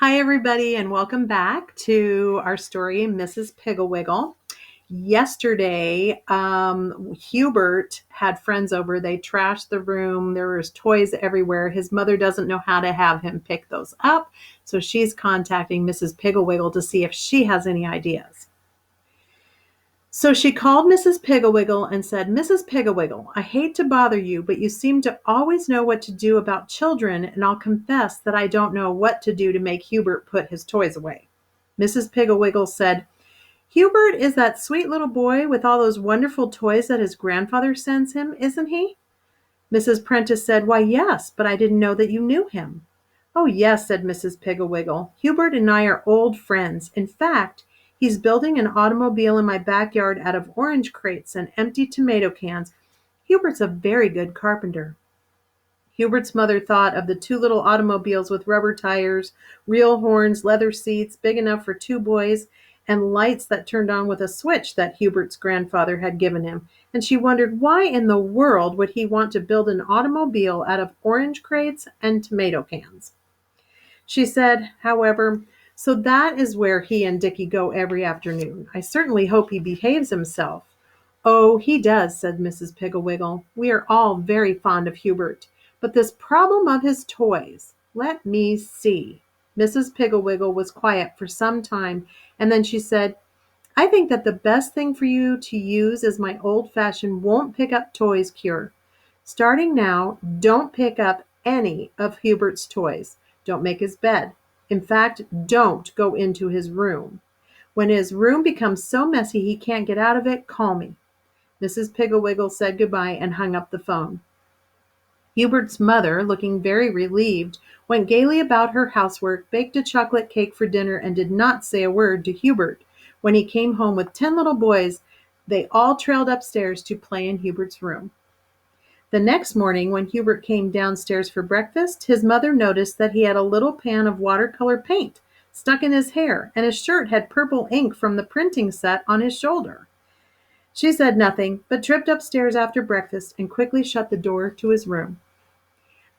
Hi, everybody, and welcome back to our story, Mrs. Piggle Wiggle. Yesterday, Hubert had friends over. They trashed the room. There was toys everywhere. His mother doesn't know how to have him pick those up, so she's contacting Mrs. Piggle Wiggle to see if she has any ideas. So she called Mrs. Piggle Wiggle and said, "Mrs. Piggle Wiggle, I hate to bother you, but you seem to always know what to do about children, and I'll confess that I don't know what to do to make Hubert put his toys away." Mrs. Piggle Wiggle said, "Hubert is that sweet little boy with all those wonderful toys that his grandfather sends him, isn't he?" Mrs. Prentice said, "Why, yes, but I didn't know that you knew him." "Oh, yes," said Mrs. Piggle Wiggle. "Hubert and I are old friends. In fact, he's building an automobile in my backyard out of orange crates and empty tomato cans. Hubert's a very good carpenter." Hubert's mother thought of the two little automobiles with rubber tires, real horns, leather seats, big enough for two boys, and lights that turned on with a switch that Hubert's grandfather had given him. And she wondered why in the world would he want to build an automobile out of orange crates and tomato cans. She said, however, "So that is where he and Dickie go every afternoon. I certainly hope he behaves himself." "Oh, he does," said Mrs. Piggle Wiggle. "We are all very fond of Hubert. But this problem of his toys, let me see." Mrs. Piggle Wiggle was quiet for some time, and then she said, "I think that the best thing for you to use is my old-fashioned won't pick up toys cure. Starting now, don't pick up any of Hubert's toys. Don't make his bed. In fact, don't go into his room. When his room becomes so messy he can't get out of it, call me." Mrs. Piggle Wiggle said goodbye and hung up the phone. Hubert's mother, looking very relieved, went gaily about her housework, baked a chocolate cake for dinner, and did not say a word to Hubert. When he came home with 10 little boys, they all trailed upstairs to play in Hubert's room. The next morning, when Hubert came downstairs for breakfast, his mother noticed that he had a little pan of watercolor paint stuck in his hair, and his shirt had purple ink from the printing set on his shoulder. She said nothing, but tripped upstairs after breakfast and quickly shut the door to his room.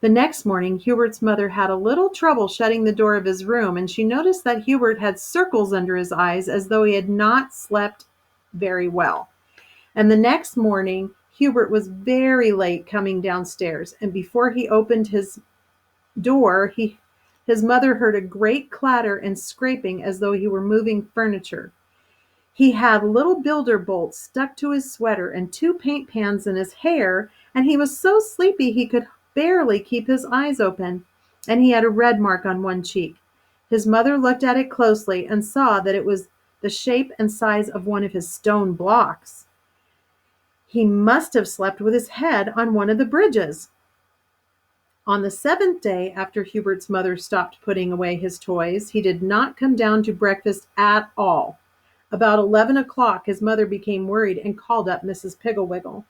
The next morning, Hubert's mother had a little trouble shutting the door of his room, and she noticed that Hubert had circles under his eyes as though he had not slept very well. And the next morning, Hubert was very late coming downstairs, and before he opened his door, his mother heard a great clatter and scraping as though he were moving furniture. He had little builder bolts stuck to his sweater and 2 paint pans in his hair, and he was so sleepy he could barely keep his eyes open, and he had a red mark on one cheek. His mother looked at it closely and saw that it was the shape and size of one of his stone blocks. He must have slept with his head on one of the bridges. On the 7th day after Hubert's mother stopped putting away his toys, he did not come down to breakfast at all. About 11 o'clock, his mother became worried and called up Mrs. Piggle Wiggle.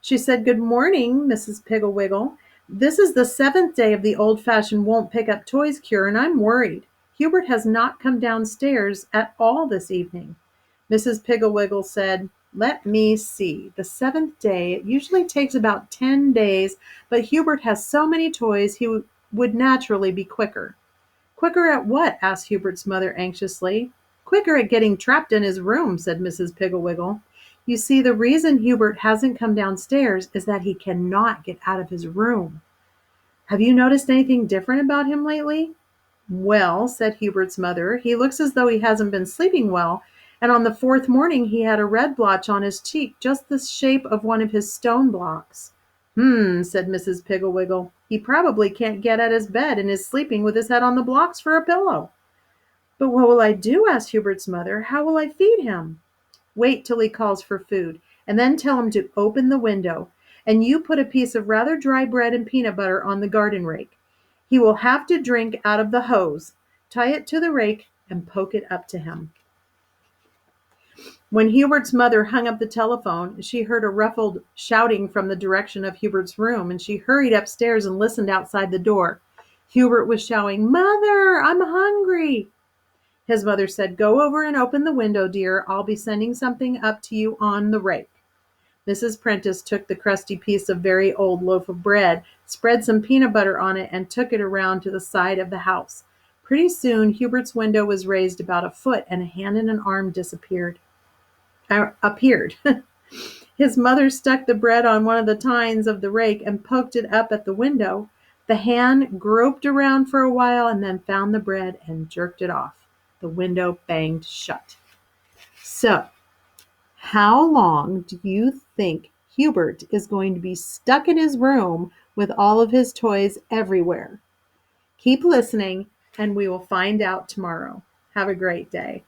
She said, "Good morning, Mrs. Piggle Wiggle. This is the 7th day of the old-fashioned won't pick up toys cure, and I'm worried. Hubert has not come downstairs at all this evening." Mrs. Piggle Wiggle said, "Let me see. The 7th day, it usually takes about 10 days, but Hubert has so many toys he would naturally be quicker." "Quicker at what?" asked Hubert's mother anxiously. "Quicker at getting trapped in his room," said Mrs. Piggle Wiggle. "You see, the reason Hubert hasn't come downstairs is that he cannot get out of his room." "Have you noticed anything different about him lately?" "Well," said Hubert's mother, "he looks as though he hasn't been sleeping well, and on the 4th morning he had a red blotch on his cheek, just the shape of one of his stone blocks." Said Mrs. Piggle Wiggle. "He probably can't get at his bed and is sleeping with his head on the blocks for a pillow." "But what will I do?" asked Hubert's mother. "How will I feed him?" "Wait till he calls for food, and then tell him to open the window. And you put a piece of rather dry bread and peanut butter on the garden rake. He will have to drink out of the hose. Tie it to the rake and poke it up to him." When Hubert's mother hung up the telephone, she heard a ruffled shouting from the direction of Hubert's room, and she hurried upstairs and listened outside the door. Hubert was shouting, "Mother, I'm hungry." His mother said, "Go over and open the window, dear. I'll be sending something up to you on the rake." Mrs. Prentice took the crusty piece of very old loaf of bread, spread some peanut butter on it, and took it around to the side of the house. Pretty soon, Hubert's window was raised about a foot, and a hand and an arm appeared. His mother stuck the bread on one of the tines of the rake and poked it up at the window. The hand groped around for a while and then found the bread and jerked it off. The window banged shut. So, how long do you think Hubert is going to be stuck in his room with all of his toys everywhere? Keep listening, and we will find out tomorrow. Have a great day.